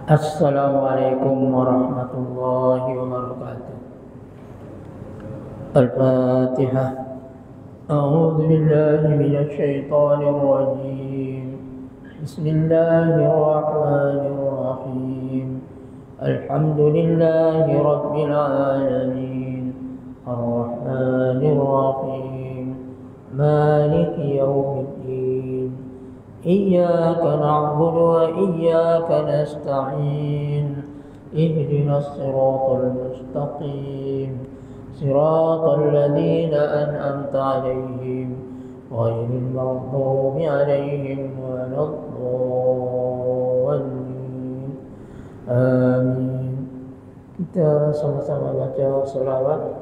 Assalamualaikum warahmatullahi wabarakatuh. Al-Fatihah. A'udzu billahi minasy syaithanir rajim. Bismillahirrahmanirrahim. Alhamdulillahi rabbil alamin. Ar-Rahmanir Rahim. Maliki yaumiddin. إياك نعبد وإياك نستعين اهدنا الصراط المستقيم صراط الذين أنعمت عليهم غير المغضوب عليهم ولا الضالين آمين. Kita sama-sama baca salawat.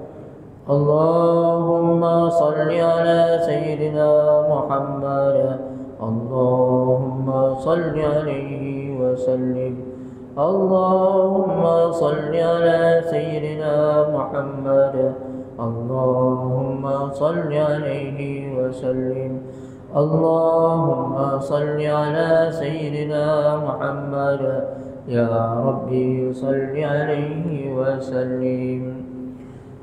Allahumma salli ala Sayyidina Muhammad. Allahumma salli alaihi wa sallim. Allahumma salli ala Sayyidina Muhammad. Allahumma salli alaihi wa sallim. Allahumma salli ala Sayyidina Muhammad. Ya Rabbi salli alaihi wa sallim.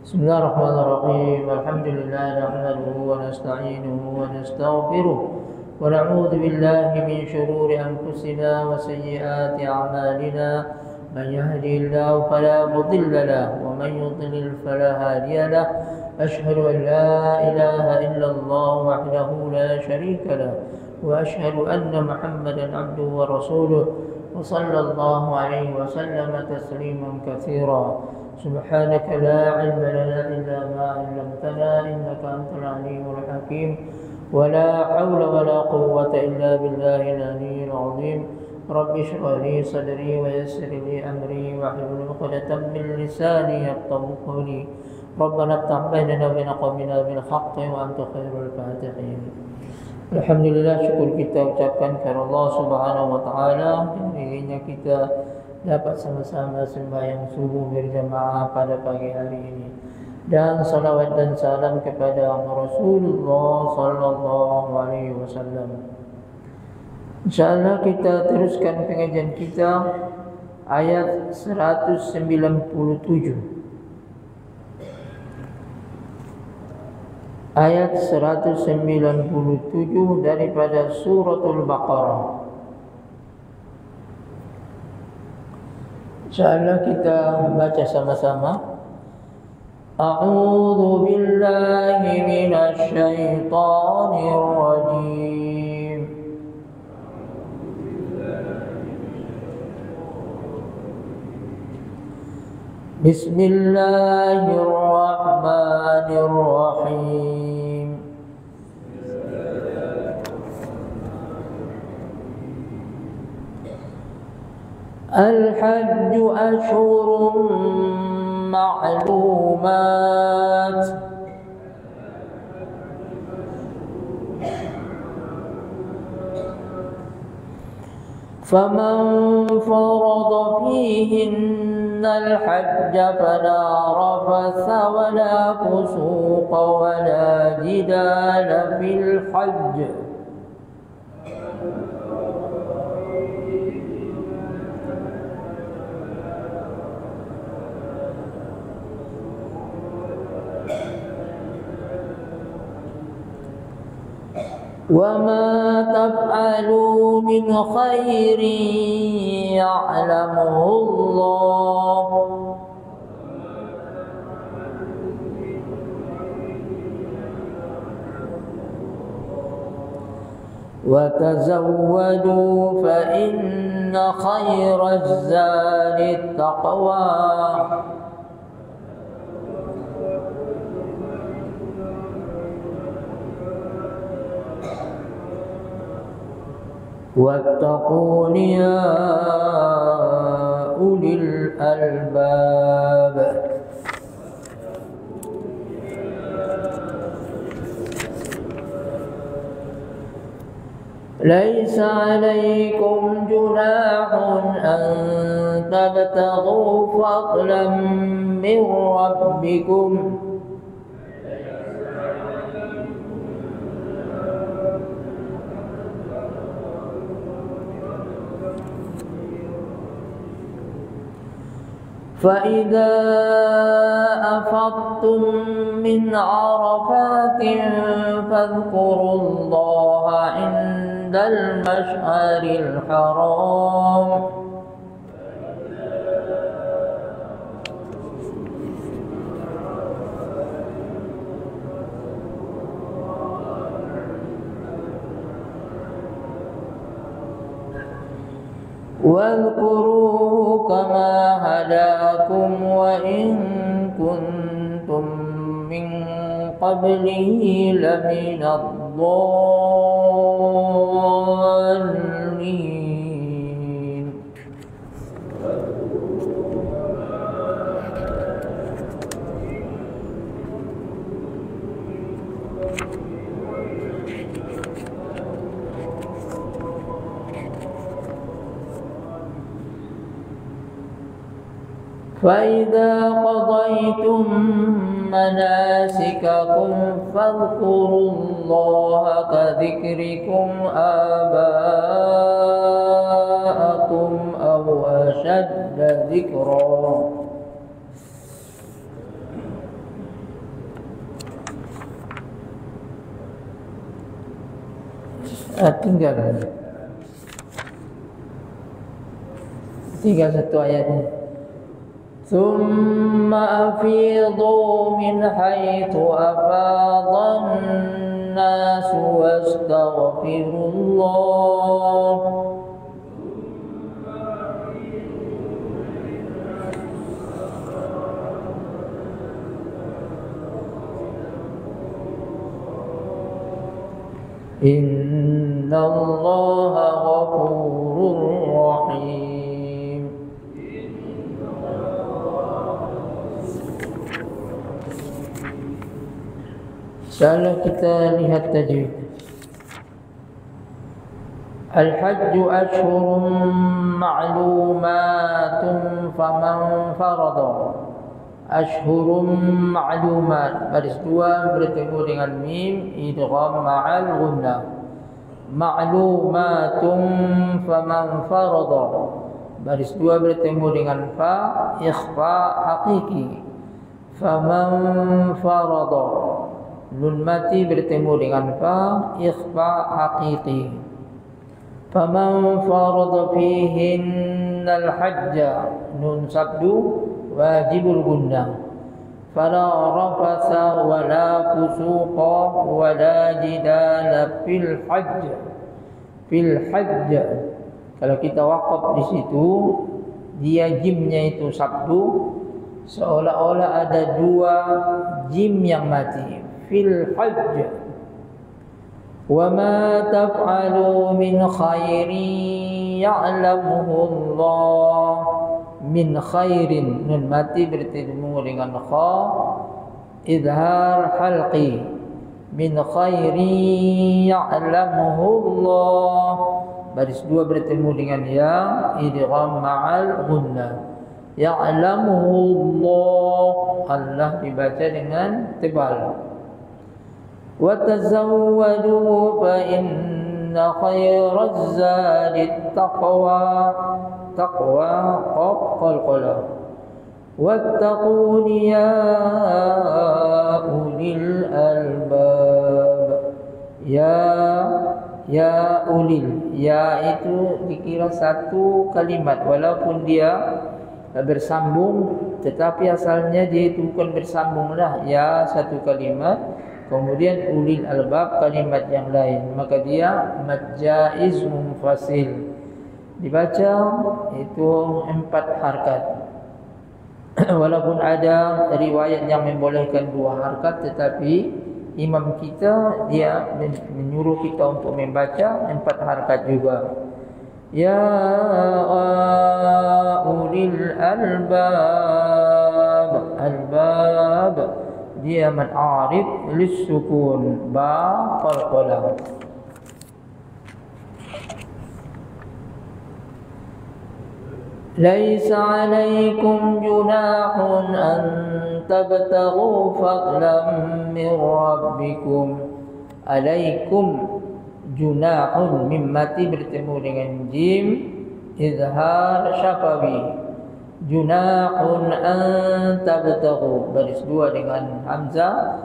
Bismillahirrahmanirrahim. Alhamdulillah nahmaduhu wa nasta'inuhu wa nastaghfiruh. ونعوذ بالله من شرور أنفسنا وسيئات أعمالنا من يهدي الله فلا مضل له ومن يضلل فلا هادي له أشهد أن لا إله إلا الله وحده لا شريك له وأشهد أن محمدا عبده ورسوله وصلى الله عليه وسلم تسليما كثيرا. سبحانك لا علم لنا إلا ما علمتنا إنك أنت العليم الحكيم. ولا حول ولا قوة إلا بالله العلي العظيم. رب اشرح لي صدري ويسر لي أمري واحلل عقدة من لساني يفقهوا قولي. ربنا افتح بيننا وبين قومنا بالحق وأنت خير الفاتحين. Alhamdulillah, syukur kita ucapkan kepada Allah Subhanahu wa taala yang dirinya kita dapat sama-sama sembahyang subuh berjamaah pada pagi hari ini. Dan salawat dan salam kepada Rasulullah sallallahu alaihi wasallam. Insyaallah kita teruskan pengajian kita ayat 197. Ayat 197 daripada suratul Baqarah. Insyaallah kita baca sama-sama. أعوذ بالله من الشيطان الرجيم. بسم الله الرحمن الرحيم. الحج أشهر معلومات فمن فرض فيهن الحج فلا رفث ولا فسوق ولا جدال في الحج وما تفعلوا من خير يعلمه الله وتزودوا فإن خير الزاد التقوى واتقون يا أولي الألباب ليس عليكم جناح أن تبتغوا فضلا من ربكم فإذا أفضتم من عرفات فاذكروا الله عند المشعر الحرام واذكروه كما هداكم وإن كنتم من قبله لمن الضالين فإذا قضيتم مناسككم فاذكروا الله كذكركم آباءكم أو أشد ذكرا tinggal satu ayatnya. ثم أفيضوا من حيث أفاض الناس واستغفروا الله إن الله غفور رحيم. Kalau kita lihat tajwid, al-hajju ashhurun ma'lumatun faman farada. Ashhurun ma'lumat, baris dua bertemu dengan mim idgham ma'al gunnah. Ma'lumatun faman farada, baris dua bertemu dengan fa ikhfa haqiqi. Faman farada, nun mati bertemu dengan fa ikhfa haqiqi. Faman farada fihinnal hajja, nun sabdu wajibul gunnah. Fala rafasa wala fusuqa wala jidala fil hajj. Fil hajj, kalau kita waqaf di situ, dia jimnya itu sabdu, seolah-olah ada dua jim yang mati. Fil hajj. Wa ma taf'alu min khairin ya'lamuhu Allah. Min khairin, nun mati bertemu dengan kha idhar halqi. Min khairin ya'lamuhu Allah, baris dua bertemu dengan ya idgham ma'al gunnah. Ya'lamuhu Allah, Allah dibaca dengan tebal. Wa tazawwadu fa inna khairaz zadit taqwa. Taqwa qaf qalqala. Wattaquni ya ulil albab. Ya ulil, ya itu dikira satu kalimat walaupun dia bersambung, tetapi asalnya dia itu bukan bersambung lah. Ya satu kalimat, kemudian ulil albab kalimat yang lain, maka dia mad jaiz munfasil, dibaca itu 4 harkat. Walaupun ada riwayat yang membolehkan 2 harkat, tetapi imam kita dia menyuruh kita untuk membaca 4 harakat juga. Ya ulil albab, albab dia mad-'arid lis-sukun, ba qalqalah. ليس عليكم جناح أن تبتغوا فضلا من ربكم. عليكم junahun, mim mati bertemu dengan jim, izhar syafawi. Junahun an tabtaghu, baris 2 dengan hamzah,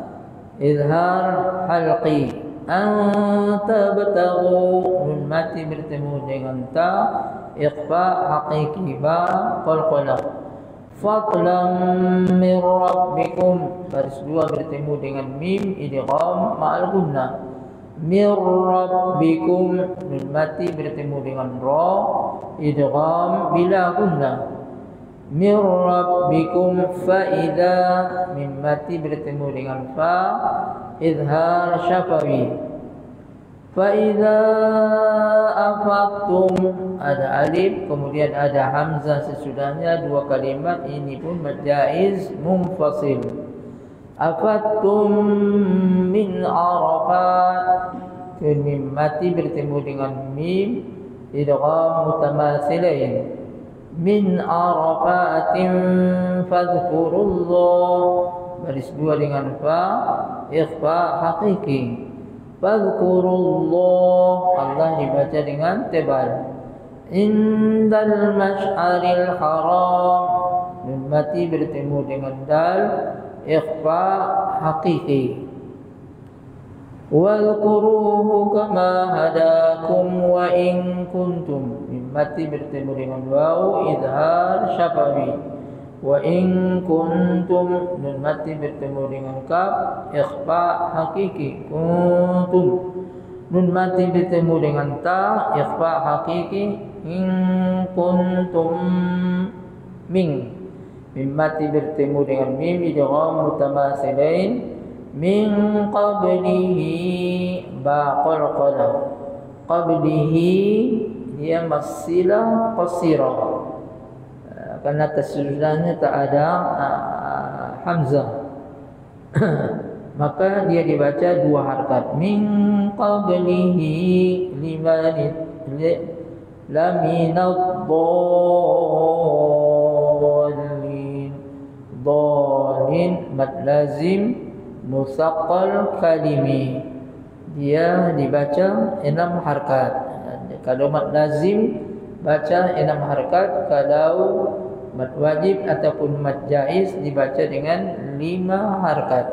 izhar halqi. An tabtaghu, mim mati bertemu dengan ta, ikhfa haqiqi, ba qalqalah. Fadlan min rabbikum, baris 2 bertemu dengan mim, idgham ma'al gunnah. Min rabbikum, mim mati bertemu dengan ra, idgham bila gunnah. Min rabbikum, fa idza, mim mati bertemu dengan fa, izhar syafawi. Fa idza afattum, ada alif kemudian ada hamzah sesudahnya 2 kalimat, ini pun mad jaiz munfasil. Afattum min arafat, mim mati bertemu dengan mim, idgham mutamathilain. Min arafatin fadhkurullah, baris 2 dengan fa, ikhfa haqiqi. Fadhkurullah, Allah dibaca dengan tebal. Indal mash'aril haram, mim mati bertemu dengan dal, ikhfa haqiqi. Wadhkuruhu kama hadakum wa in kuntum, mim mati bertemu dengan waw, izhar syafawi. Wa in kuntum, nun mati bertemu dengan kaf, ikhfa haqiqi. Kuntum, nun mati bertemu dengan ta, ikhfa haqiqi. In kuntum, min, mim mati bertemu dengan mim, idgham mutamathilain. Min qablihi, ba qalqalah. Qablihi dia masilah qasirah, karena tasdidnya tak ada hamzah. Maka dia dibaca 2 harakat. Min qablihi limanit laminad dhalin. Dhalin mad lazim musaqqal kalimi, dia dibaca 6 harakat. Kalau mad lazim baca 6 harakat, kalau mad wajib ataupun mad jaiz dibaca dengan 5 harakat.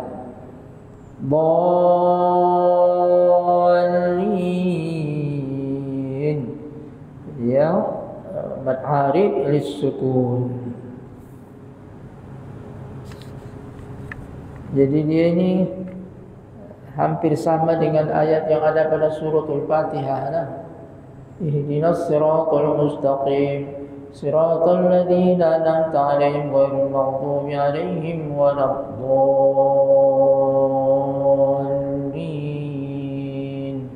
Dhalin dia mad 'arid lis-sukun. Jadi dia ini hampir sama dengan ayat yang ada pada suratul Fatihah. Ihdinas siratal mustaqim, siratal ladzina an'amta 'alaihim ghairil maghdubi 'alaihim waladdallin.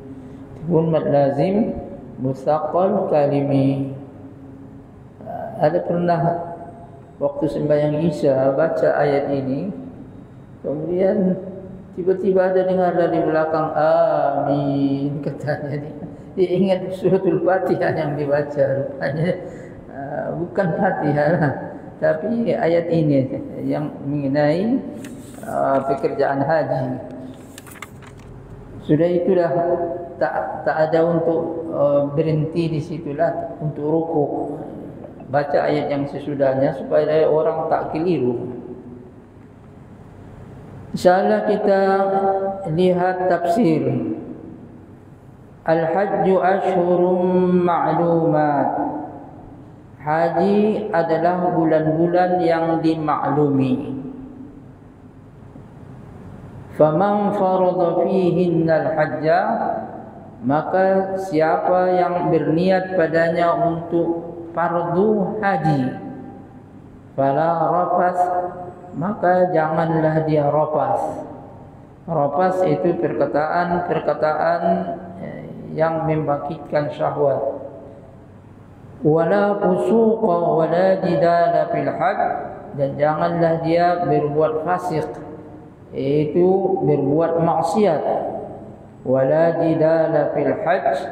Pun mad lazim musaqqal kalimi. Ada pernah waktu sembahyang Isya baca ayat ini, kemudian tiba-tiba ada dengar dari belakang amin, katanya dia ingat suratul Fatihah yang dibaca, rupanya bukan Fatihah lah, tapi ayat ini yang mengenai pekerjaan haji. Sudah itulah tak ada untuk berhenti di situlah untuk rukuk. Baca ayat yang sesudahnya supaya orang tak keliru. InsyaAllah kita lihat tafsir. Al-hajju ashhurum ma'lumat. Haji adalah bulan-bulan yang dimaklumi. Faman farada fihinna al-hajja, maka siapa yang berniat padanya untuk fardu haji, fala rafas, maka janganlah dia rafas. Rafas itu perkataan-perkataan yang membangkitkan syahwat. Wala fusuqa wala jidala fil hajj, dan janganlah dia berbuat fasik, yaitu berbuat maksiat. Wala jidala fil hajj,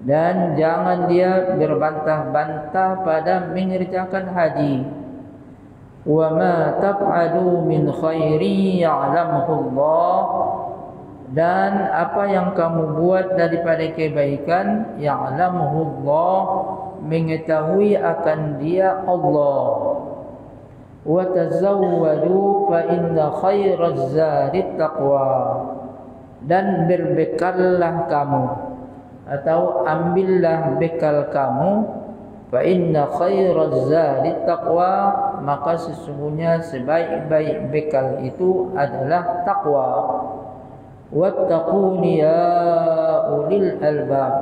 dan jangan dia berbantah-bantah pada mengerjakan haji. Wa ma taf'alu min khairin ya'lamuhu Allah, dan apa yang kamu buat daripada kebaikan, ya'lamuhu Allah, mengetahui akan dia Allah. Wa tazawwadu fa inna khairaz zadi taqwa, dan berbekallah kamu atau ambillah bekal kamu, fa inna khairaz zadi taqwa, maka sesungguhnya sebaik-baik bekal itu adalah takwa. Wattaquni ya ulil albab,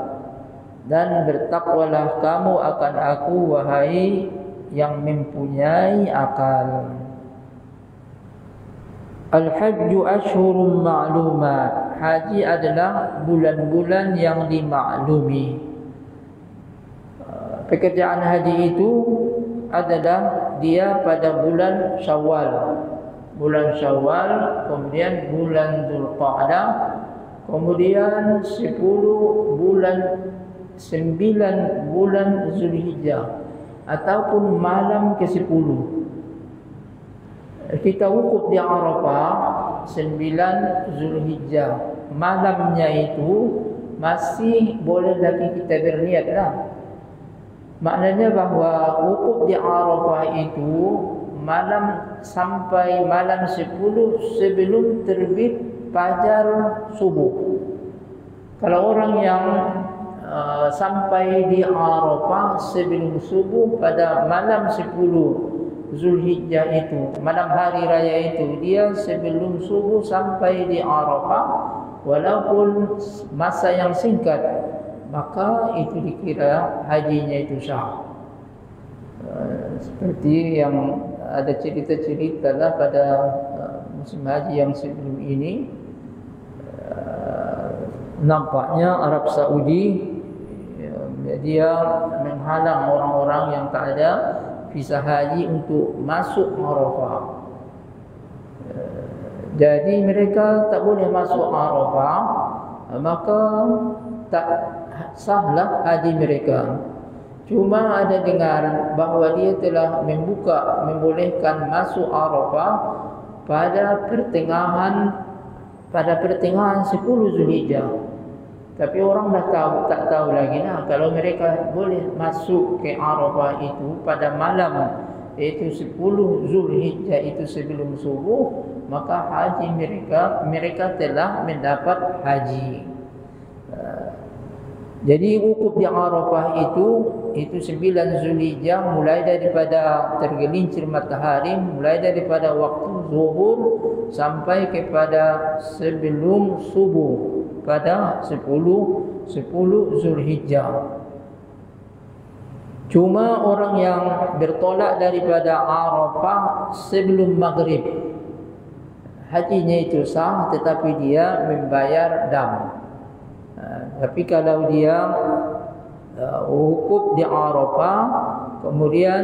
dan bertakwalah kamu akan aku wahai yang mempunyai akal. Al-hajju ashhurun ma'lumat, haji adalah bulan-bulan yang dimaklumi. Pekerjaan haji itu adalah dia pada bulan Syawal. Bulan Syawal, kemudian bulan Dzulqa'dah, kemudian 10 bulan 9 bulan Zulhijjah, ataupun malam ke-10. Kita wukuf di Arafah 9 Zulhijjah, malamnya itu masih boleh lagi kita berniatlah. Maknanya bahwa wukuf di Arafah itu malam sampai malam 10 sebelum terbit fajar subuh. Kalau orang yang sampai di Arafah sebelum subuh pada malam 10 Zulhijjah itu, malam hari raya itu, dia sebelum subuh sampai di Arafah, walaupun masa yang singkat, maka itu dikira hajinya itu sah. Seperti yang ada cerita-cerita lah pada musim haji yang sebelum ini, nampaknya Arab Saudi dia menghalang orang-orang yang tak ada visa haji untuk masuk Arafah. Jadi mereka tak boleh masuk Arafah, maka tak sahlah haji mereka. Cuma ada dengar bahawa dia telah membolehkan masuk Arafah pada pertengahan 10 Zulhijjah. Tapi orang tak tahu lagi lah. Kalau mereka boleh masuk ke Arafah itu pada malam, yaitu 10 Zulhijjah itu sebelum subuh, maka haji mereka telah mendapat haji. Jadi wukuf di Arafah itu 9 Zulhijjah, mulai daripada tergelincir matahari, mulai daripada waktu zuhur sampai kepada sebelum subuh pada 10 Zulhijjah. Cuma orang yang bertolak daripada Arafah sebelum maghrib, hajinya itu sah, tetapi dia membayar dam. Tapi kalau dia wukuf di Arafah, kemudian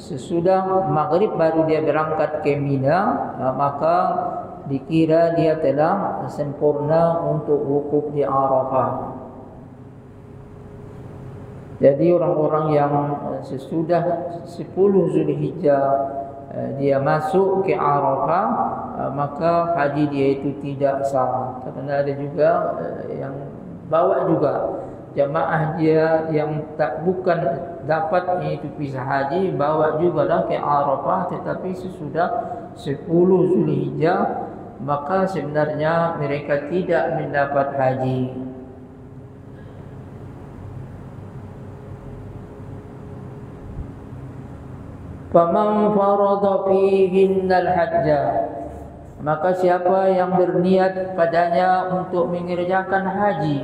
sesudah maghrib baru dia berangkat ke Mina, maka dikira dia telah sempurna untuk wukuf di Arafah. Jadi orang-orang yang sesudah 10 Zulhijjah dia masuk ke Arafah, maka haji dia itu tidak sah. Karena ada juga yang bawa juga jamaah dia yang bukan dapat itu visa haji, bawa jugalah ke Arafah, tetapi sesudah 10 Zulhijjah, maka sebenarnya mereka tidak mendapat haji. Faman farada fihinnal hajja, maka siapa yang berniat padanya untuk mengerjakan haji,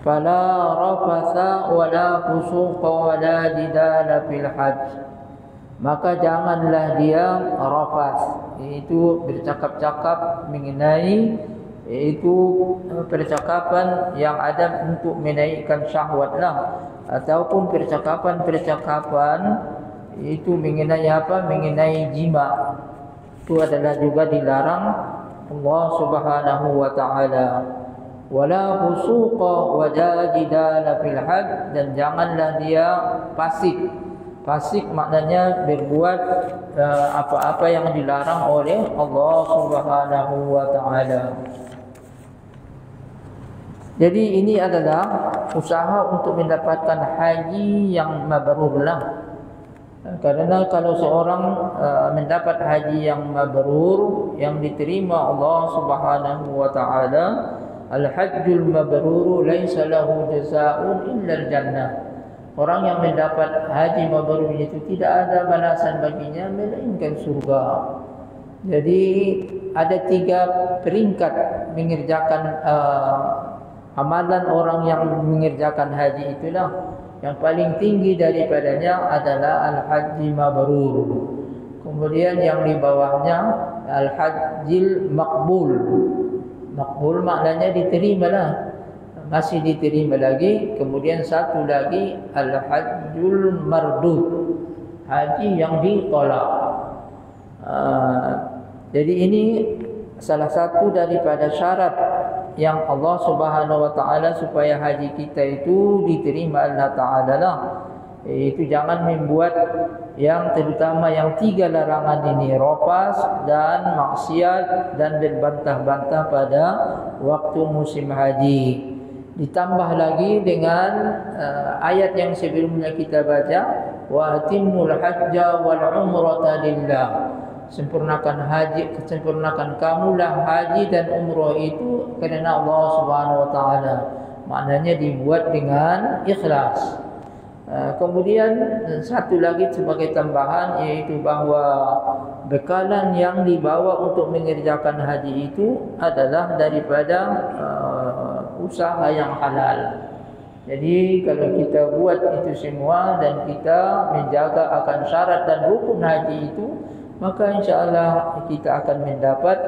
fala rafatha wala fusuqa wala jidala fil hajj, maka janganlah dia rafath, itu bercakap-cakap mengenai itu percakapan yang ada untuk menaikkan syahwat lah, ataupun percakapan-percakapan itu mengenai apa? Mengenai jima. Itu adalah juga dilarang Allah Subhanahu wa taala. Wala fusuqa wa jidala fil had, dan janganlah dia fasik. Fasik maknanya berbuat apa-apa yang dilarang oleh Allah Subhanahu wa taala. Jadi ini adalah usaha untuk mendapatkan haji yang mabrur lah. Karena kalau seorang mendapat haji yang mabrur, yang diterima Allah Subhanahu wa taala, al-hajjul mabrur laisa lahu jazaa'un illa al-jannah. Orang yang mendapat haji mabrur itu tidak ada balasan baginya melainkan surga. Jadi ada 3 peringkat mengerjakan amalan orang yang mengerjakan haji itulah. Yang paling tinggi daripadanya adalah al-haji mabrur. Kemudian yang di bawahnya al-hajjil maqbul. Maqbul maknanya diterima lah, masih diterima lagi. Kemudian satu lagi al-hajjul mardud, haji yang ditolak. Jadi ini salah satu daripada syarat yang Allah Subhanahu wa taala supaya haji kita itu diterima Allah taala lah. Itu jangan membuat yang terutama yang 3 larangan ini, rafas dan maksiat dan berbantah-bantah pada waktu musim haji. Ditambah lagi dengan ayat yang sebelumnya kita baca, wa atimmul hajja wal umrata lillah. Sempurnakan haji, sempurnakan kamulah haji dan umrah itu kerana Allah Subhanahu wa taala. Maknanya dibuat dengan ikhlas. Kemudian satu lagi sebagai tambahan, yaitu bahawa bekalan yang dibawa untuk mengerjakan haji itu adalah daripada usaha yang halal. Jadi kalau kita buat itu semua dan kita menjaga akan syarat dan rukun haji itu, maka insya-Allah kita akan mendapat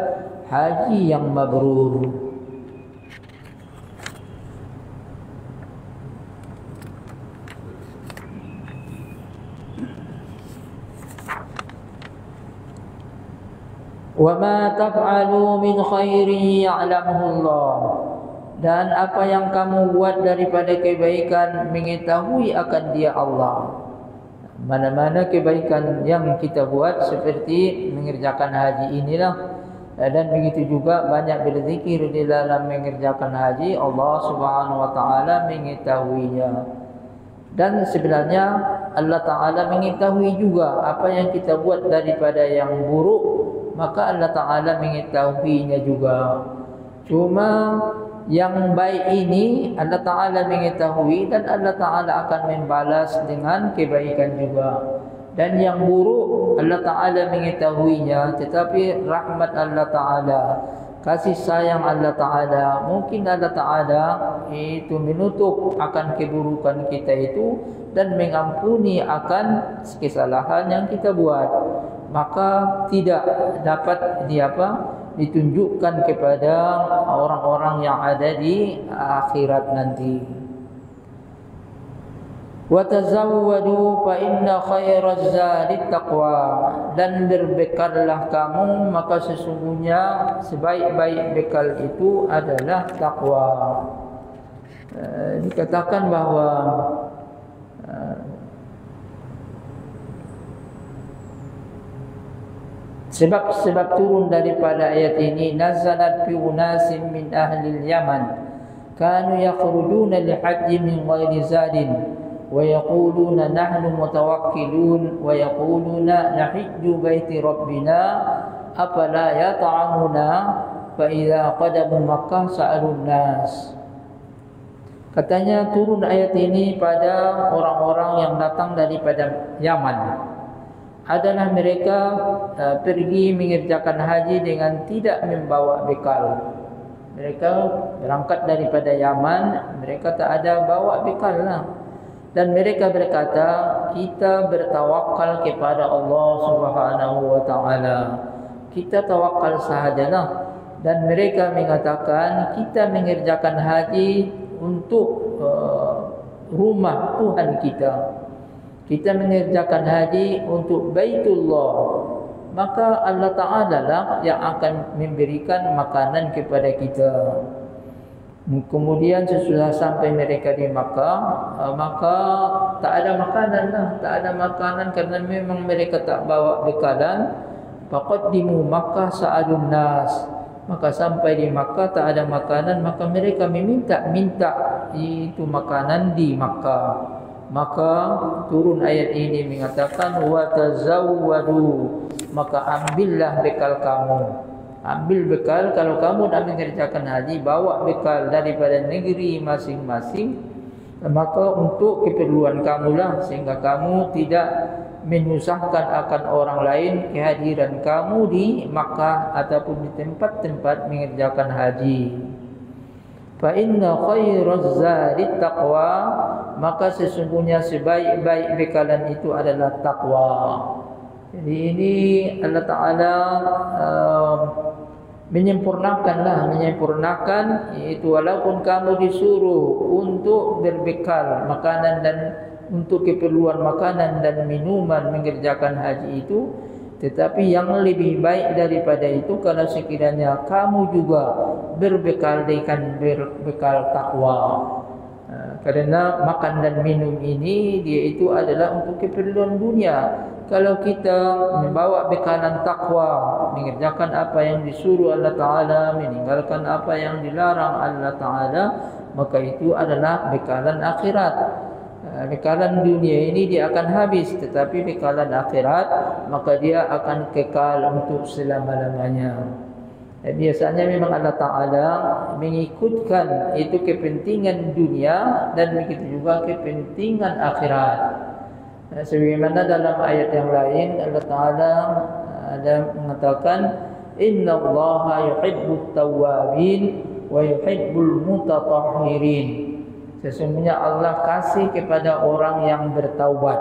haji yang mabrur. Wa ma taf'alu min khairin ya'lamuhu Allah. Dan apa yang kamu buat daripada kebaikan mengetahui akan dia Allah. Mana-mana kebaikan yang kita buat seperti mengerjakan haji inilah, dan begitu juga banyak berzikir di dalam mengerjakan haji, Allah Subhanahu wa taala mengetahuinya. Dan sebenarnya Allah taala mengetahui juga apa yang kita buat daripada yang buruk, maka Allah taala mengetahuinya juga. Cuma yang baik ini Allah Ta'ala mengetahui dan Allah Ta'ala akan membalas dengan kebaikan juga. Dan yang buruk Allah Ta'ala mengetahuinya, tetapi rahmat Allah Ta'ala, kasih sayang Allah Ta'ala, mungkin Allah Ta'ala itu menutup akan keburukan kita itu dan mengampuni akan kesalahan yang kita buat. Maka tidak dapat ditunjukkan kepada orang-orang yang ada di akhirat nanti. Wa tazawwadu fa inna khairaz zadi taqwa. Dan berbekallah kamu, maka sesungguhnya sebaik-baik bekal itu adalah takwa. Dikatakan bahawa sebab turun daripada ayat ini, nazalat fi unasin min ahli al-Yaman kanu yakhrujuna li-hajji min ghairi zadin wa yaquluna nahnu mutawakkilun wa yaquluna nahijju baiti rabbina afala yat'amuna fa idza qadamu Makkah sa'alun nas. Katanya turun ayat ini pada orang-orang yang datang daripada Yaman. Adalah mereka pergi mengerjakan haji dengan tidak membawa bekal. Mereka berangkat daripada Yaman, mereka tak ada bawa bekal lah. Dan mereka berkata, kita bertawakal kepada Allah Subhanahu wa taala. kita tawakal sahajalah. Dan mereka mengatakan kita mengerjakan haji untuk rumah Tuhan kita. Kita mengerjakan haji untuk Baitullah. Maka Allah Ta'ala lah yang akan memberikan makanan kepada kita. Kemudian sesudah sampai mereka di Makkah, maka tak ada makanan lah. Tak ada makanan kerana memang mereka tak bawa bekalan. Faqaddimu Makkah sa'adun nas. Maka sampai di Makkah tak ada makanan, maka mereka minta itu makanan di Makkah. Maka turun ayat ini mengatakan wa tazawwadu, maka ambillah bekal kamu. Ambil bekal kalau kamu nak mengerjakan haji, bawa bekal daripada negeri masing-masing, maka untuk keperluan kamulah, sehingga kamu tidak menyusahkan akan orang lain kehadiran kamu di Makkah ataupun di tempat-tempat mengerjakan haji. Fa inna khairaz zadi taqwa, maka sesungguhnya sebaik-baik bekalan itu adalah takwa. Jadi ini Allah Ta'ala menyempurnakan, yaitu walaupun kamu disuruh untuk berbekal makanan dan untuk keperluan makanan dan minuman mengerjakan haji itu, tetapi yang lebih baik daripada itu kalau sekiranya kamu juga berbekal dengan berbekal takwa. Kerana makan dan minum ini dia itu adalah untuk keperluan dunia. Kalau kita membawa bekalan takwa, mengerjakan apa yang disuruh Allah Ta'ala, meninggalkan apa yang dilarang Allah Ta'ala, maka itu adalah bekalan akhirat. Bekalan dunia ini dia akan habis, tetapi bekalan akhirat maka dia akan kekal untuk selama-lamanya. Biasanya memang Allah Ta'ala mengikutkan itu kepentingan dunia dan begitu juga kepentingan akhirat. Sebagaimana dalam ayat yang lain Allah Ta'ala ada mengatakan Inna Allaha yuhibbut tawwabin wa yuhibbul mutatahhirin. Sesungguhnya Allah kasih kepada orang yang bertaubat.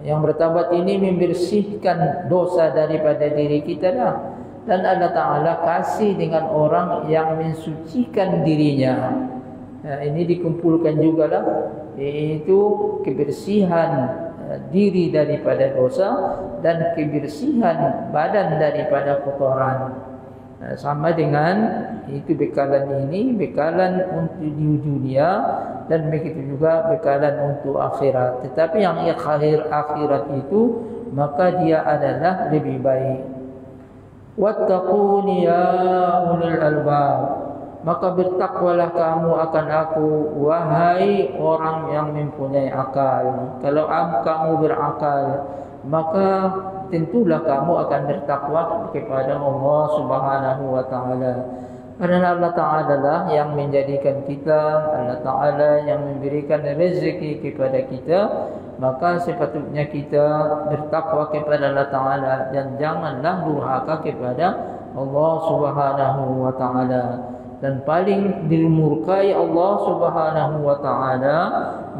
Yang bertaubat ini membersihkan dosa daripada diri kita dah. Dan Allah Ta'ala kasih dengan orang yang mensucikan dirinya. Ini dikumpulkan juga lah, yaitu kebersihan diri daripada dosa dan kebersihan badan daripada kotoran. Sama dengan itu bekalan ini, bekalan untuk di dunia dan begitu juga bekalan untuk akhirat. Tetapi yang akhirat itu maka dia adalah lebih baik. Wattaquni ya ulul albab, maka bertakwalah kamu akan aku, wahai orang yang mempunyai akal. Kalau kamu berakal, maka tentulah kamu akan bertakwa kepada Allah Subhanahu wa Ta'ala. Karena Allah Ta'ala lah yang menjadikan kita, Allah Ta'ala yang memberikan rezeki kepada kita, maka sepatutnya kita bertakwa kepada Allah Ta'ala dan janganlah durhaka kepada Allah Subhanahu wa Ta'ala. Dan paling dimurkai Allah Subhanahu wa Ta'ala,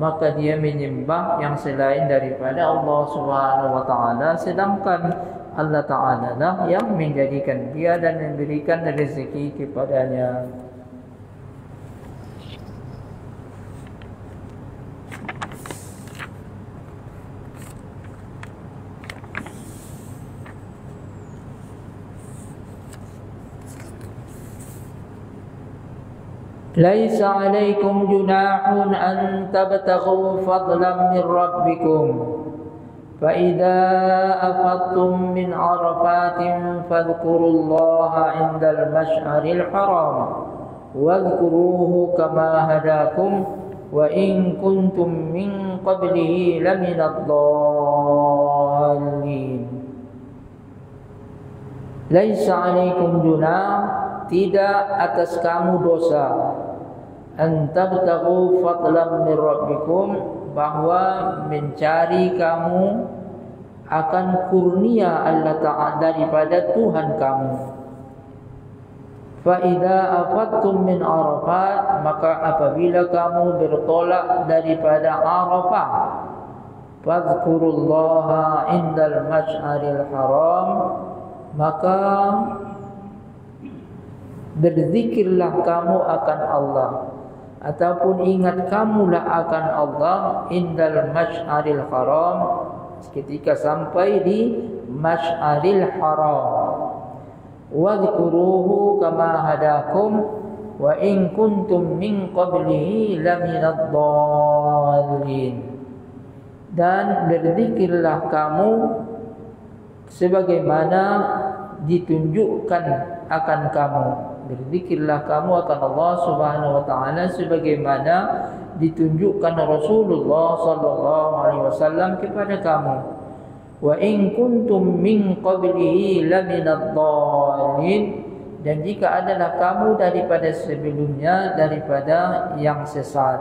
maka dia menyembah yang selain daripada Allah Subhanahu wa Ta'ala, sedangkan Allah Ta'ala lah yang menjadikan dia dan memberikan rezeki kepadanya. Laisa 'alaikum junahun an tabtaghu fadlan min rabbikum fa idza afattum min arafatin fadhkurullaha 'indal mash'aril haram wadhkuruhu kama hadakum wa in kuntum min qablihi laminadh dhallin. Laisa 'alaikum junah, tidak atas kamu dosa, antabtaghu fadlan min rabbikum, bahwa mencari kamu akan kurnia Allah Ta'ala daripada Tuhan kamu. Fa idza afattum min Arafat, maka apabila kamu bertolak daripada Arafah, fadhkurullaha indal mash'aril haram, maka berzikirlah kamu akan Allah, ataupun ingat kamulah akan Allah indal masy'aril haram, ketika sampai di masy'aril haram. Wadhkuruhu kama hadakum wa in kuntum min qablihi laminadh dhalin. Dan berzikirlah kamu sebagaimana ditunjukkan akan kamu. Berzikirlah kamu akan Allah Subhanahu wa taala sebagaimana ditunjukkan Rasulullah sallallahu alaihi wasallam kepada kamu. Wa in kuntum min qablihi laminadh dhalin, dan jika adalah kamu daripada sebelumnya daripada yang sesat.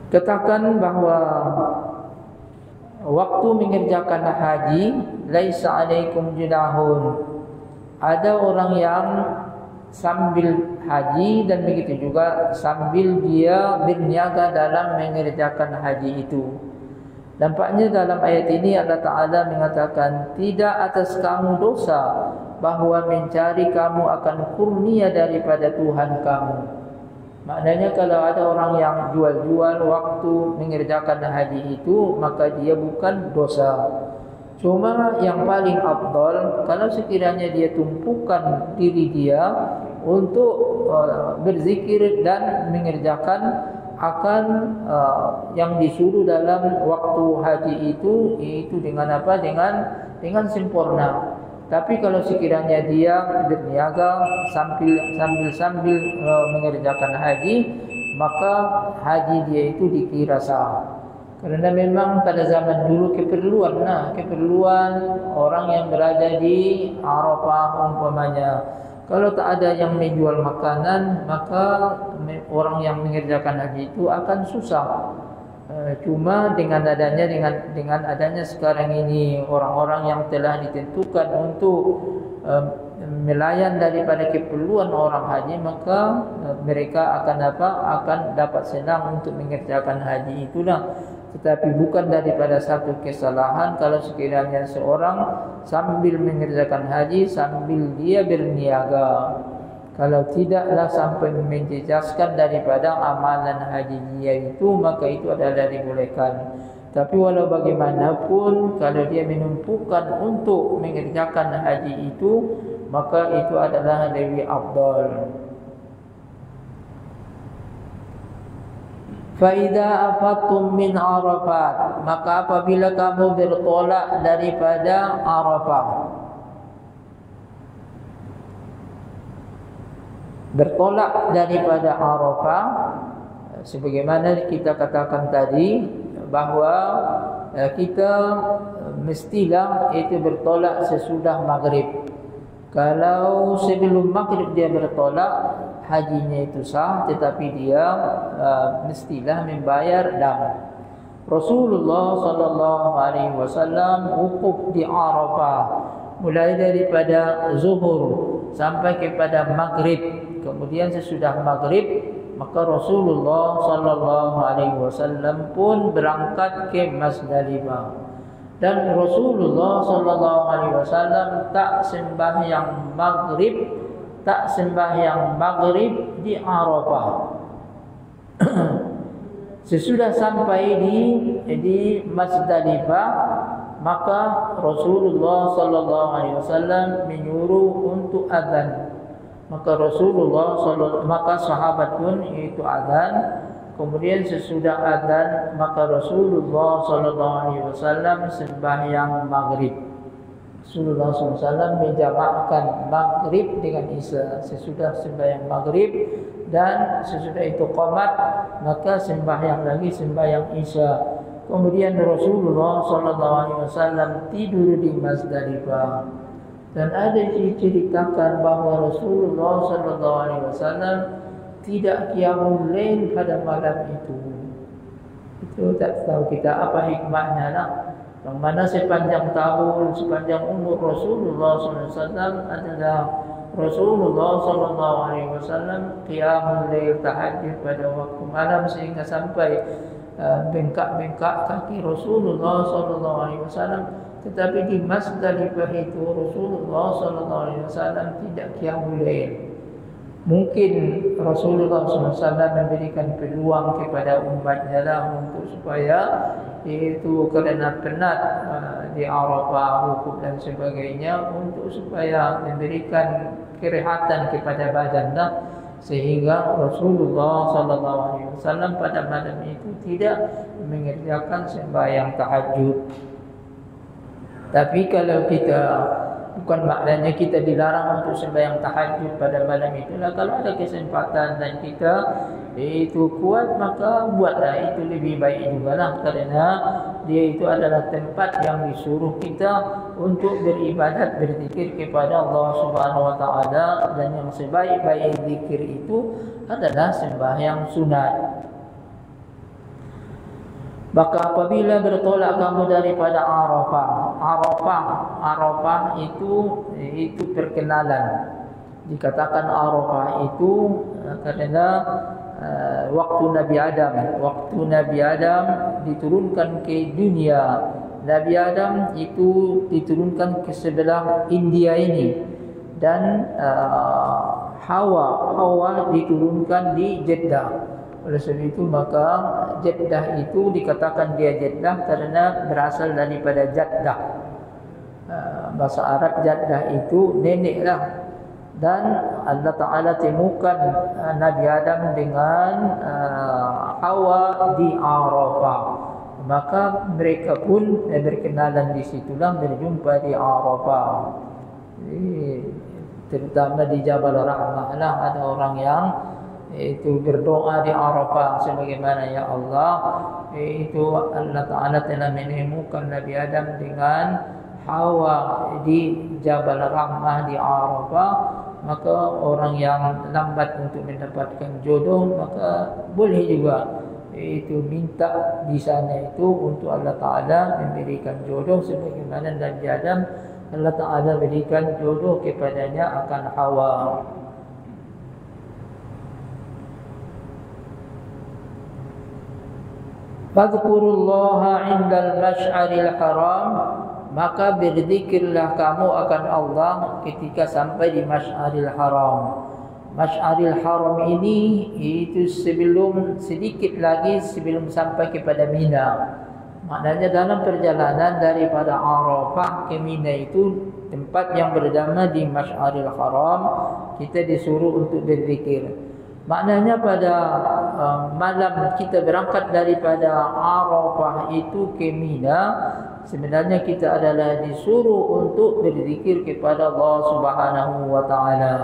Katakan bahawa waktu mengerjakan haji laisa alaikum junahun. Ada orang yang sambil haji dan begitu juga sambil dia berniaga dalam mengerjakan haji itu. Nampaknya dalam ayat ini Allah Ta'ala mengatakan tidak atas kamu dosa bahawa mencari kamu akan kurnia daripada Tuhan kamu. Maknanya kalau ada orang yang jual-jual waktu mengerjakan haji itu, maka dia bukan dosa. Cuma yang paling afdal kalau sekiranya dia tumpukan diri dia untuk berzikir dan mengerjakan akan yang disuruh dalam waktu haji itu dengan apa? Dengan sempurna. Tapi kalau sekiranya dia berniaga sambil mengerjakan haji, maka haji dia itu dikira sah. Karena memang pada zaman dulu keperluan orang yang berada di Arafah umpamanya. Kalau tak ada yang menjual makanan, maka orang yang mengerjakan haji itu akan susah. Cuma dengan adanya sekarang ini orang-orang yang telah ditentukan untuk melayan daripada keperluan orang haji, maka mereka akan dapat senang untuk mengerjakan haji itulah. Tetapi bukan daripada satu kesalahan kalau sekiranya seorang sambil mengerjakan haji sambil dia berniaga. Kalau tidaklah sampai menjejaskan daripada amalan haji dia itu, maka itu adalah dibolehkan. Tapi walau bagaimanapun kalau dia menumpukan untuk mengerjakan haji itu, maka itu adalah lebih afdal. Faida afattum min Arafat, maka apabila kamu bertolak daripada Arafah, sebagaimana kita katakan tadi bahawa kita mestilah itu bertolak sesudah maghrib. Kalau sebelum maghrib dia bertolak, hajinya itu sah, tetapi dia mestilah membayar dam. Rasulullah sallallahu alaihi wasallam wukuf di Arafah mulai daripada zuhur sampai kepada maghrib. Kemudian sesudah maghrib, maka Rasulullah sallallahu alaihi wasallam pun berangkat ke Muzdalifah. Dan Rasulullah sallallahu alaihi wasallam tak sembahyang maghrib di Arafah. Sesudah sampai di Muzdalifah, maka Rasulullah sallallahu alaihi wasallam menyuruh untuk azan. Maka sahabat pun itu azan. Kemudian sesudah azan, maka Rasulullah sallallahu alaihi wasallam sembahyang maghrib. Rasulullah SAW menjamakkan maghrib dengan isya. Sesudah sembahyang maghrib dan sesudah itu qamat, maka sembahyang isya. Kemudian Rasulullah SAW tidur di Muzdalifah. Dan ada diceritakan bahawa Rasulullah SAW tidak qiyamul lail pada malam itu. Itu tak tahu kita apa hikmahnya lah. Yang mana sepanjang tahun, sepanjang umur Rasulullah SAW adalah Rasulullah SAW qiyamul lail, tahajud pada waktu malam sehingga sampai bengkak-bengkak kaki Rasulullah SAW Tetapi di Muzdalifah itu Rasulullah SAW tidak qiyamul lail. Mungkin Rasulullah SAW memberikan peluang kepada umatnya lah untuk supaya itu kerana penat di Arafah, wukuf dan sebagainya, untuk supaya memberikan kerehatan kepada badan lah, sehingga Rasulullah SAW pada malam itu tidak mengerjakan sembahyang tahajud. Tapi kalau kita, bukan maknanya kita dilarang untuk sembahyang tahajud pada malam itulah. Kalau ada kesempatan dan kita itu kuat, maka buatlah, itu lebih baik juga lah. Kerana dia itu adalah tempat yang disuruh kita untuk beribadat, berzikir kepada Allah Subhanahu Wa Taala. Dan yang sebaik-baik zikir itu adalah sembahyang sunat. Maka apabila bertolak kamu daripada Arafah itu perkenalan. Dikatakan Arafah itu kerana waktu Nabi Adam diturunkan ke dunia. Nabi Adam itu diturunkan ke sebelah India ini, dan Hawa diturunkan di Jeddah. Oleh sebab itu maka Jeddah itu dikatakan dia Jeddah kerana berasal daripada Jaddah. Bahasa Arab Jaddah itu nenek lah. Dan Allah Ta'ala temukan Nabi Adam dengan Hawa di Arafah. Maka mereka pun berkenalan di situlah, berjumpa di Arafah. Terutama di Jabal Rahmah lah, ada orang yang itu berdoa di Arafah sebagaimana, ya Allah, itu Allah Ta'ala telah menemukan Nabi Adam dengan Hawa di Jabal Rahmah di Arafah. Maka orang yang lambat untuk mendapatkan jodoh, maka boleh juga itu minta di sana itu untuk Allah Ta'ala memberikan jodoh, sebagaimana Nabi Adam Allah Ta'ala berikan jodoh kepadanya akan Hawa. Fadhkurullaha 'indal masy'aril haram, maka berzikirlah kamu akan Allah ketika sampai di Masy'aril Haram. Masy'aril Haram ini itu sedikit lagi sebelum sampai kepada Mina. Maknanya dalam perjalanan daripada Arafah ke Mina itu tempat yang bernama di Masy'aril Haram, kita disuruh untuk berzikir. Maknanya pada malam kita berangkat daripada Arafah itu ke Mina, sebenarnya kita adalah disuruh untuk berzikir kepada Allah Subhanahu Wa Taala.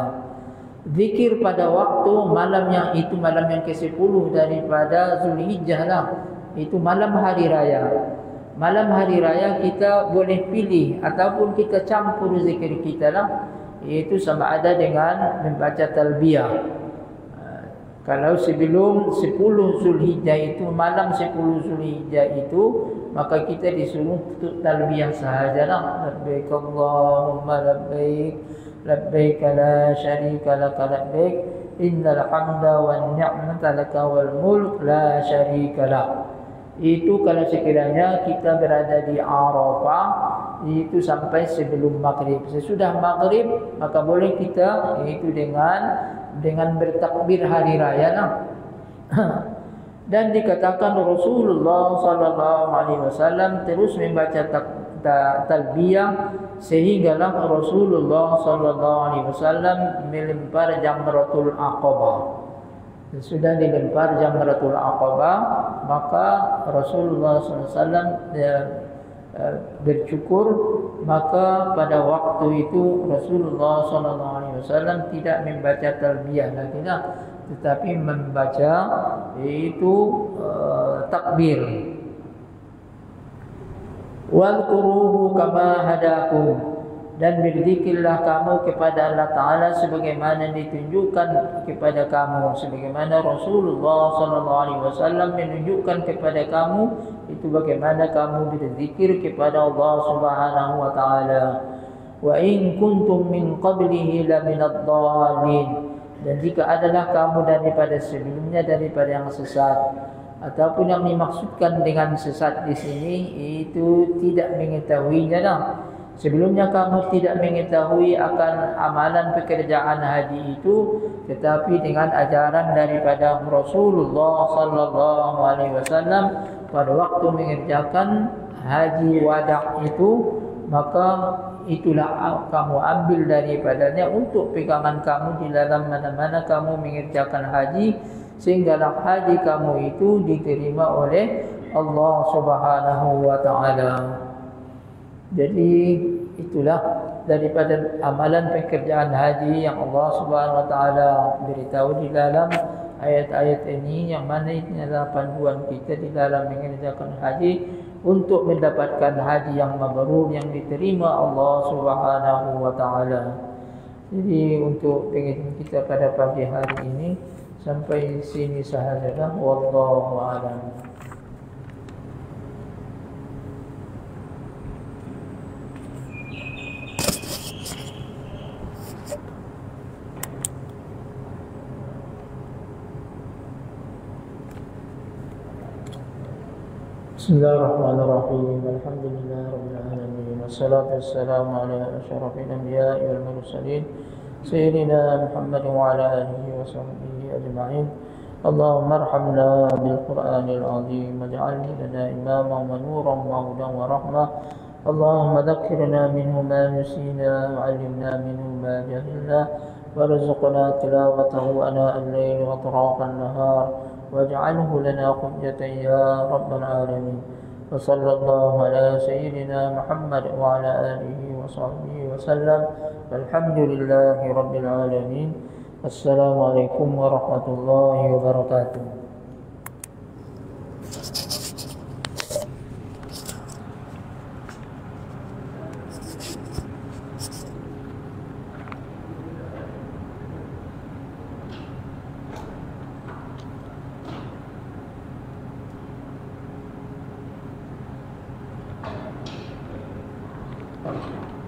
Zikir pada waktu malam yang itu, malam yang ke-10 daripada Zulhijjah lah. Itu malam hari raya. Malam hari raya kita boleh pilih ataupun kita campur zikir kita lah, iaitu sama ada dengan membaca talbiyah. Kalau sebelum 10 Zulhijjah itu, malam 10 Zulhijjah itu, maka kita disuruh untuk talbiyah sahajalah. Labbaik Allahumma labbaik, labbaik la syarika laka labbaik, innal hamda wan ni'mata laka wal mulk la syarika lak. Itu kalau sekiranya kita berada di Arafah, itu sampai sebelum maghrib. Sesudah maghrib maka boleh kita itu dengan bertakbir hari raya lah. Dan dikatakan Rasulullah SAW terus membaca talbiyah sehinggalah Rasulullah SAW melempar jamratul aqabah. Sudah dilempar jamratul aqabah, maka Rasulullah SAW bercukur. Maka pada waktu itu Rasulullah SAW tidak membaca talbiyah lagi lah, tetapi membaca itu takbir. Wadhkuruhu kama hadakum, dan berzikirlah kamu kepada Allah Ta'ala sebagaimana ditunjukkan kepada kamu, sebagaimana Rasulullah SAW menunjukkan kepada kamu itu bagaimana kamu berzikir kepada Allah Subhanahu Wa Ta'ala. Wa in kuntum min qablihi la minadh dhalin, dan jika adalah kamu daripada sebelumnya daripada yang sesat. ataupun yang dimaksudkan dengan sesat di sini itu tidak mengetahuinya lah. Sebelumnya kamu tidak mengetahui akan amalan pekerjaan haji itu, tetapi dengan ajaran daripada Rasulullah sallallahu alaihi wasallam pada waktu mengerjakan haji wada' itu, maka itulah kamu ambil daripadanya untuk pegangan kamu di dalam mana-mana kamu mengerjakan haji, sehinggalah haji kamu itu diterima oleh Allah Subhanahu wa taala. Jadi itulah daripada amalan pekerjaan haji yang Allah Subhanahu wa taala beritahu di dalam ayat-ayat ini, yang mana ini adalah panduan kita di dalam mengerjakan haji untuk mendapatkan haji yang mabrur, yang diterima Allah Subhanahu wa taala. Jadi untuk pengajian kita pada pagi hari ini sampai sini sahajalah, wallahu a'lam. Bismillahirrahmanirrahim. Alhamdulillahirabbil alamin. Wassalatu wassalamu ala asyrafil anbiya'i wal mursalin sayyidina Muhammad wa ala alihi wa sahbihi ajma'in. Allahumma arhamna bil Qur'anil azim waj'alhu lana imaman wa nuran wa hudan wa rahmah. Allahumma dhakkirna minhu ma nasina wa 'allimna minhu ma jahilna warzuqna tilawatahu ana al-layli wa atrafan nahar واجعله لنا حجة يا رب العالمين. وصلى الله على سيدنا محمد وعلى آله وصحبه وسلم والحمد لله رب العالمين. السلام عليكم ورحمة الله وبركاته. Thank you.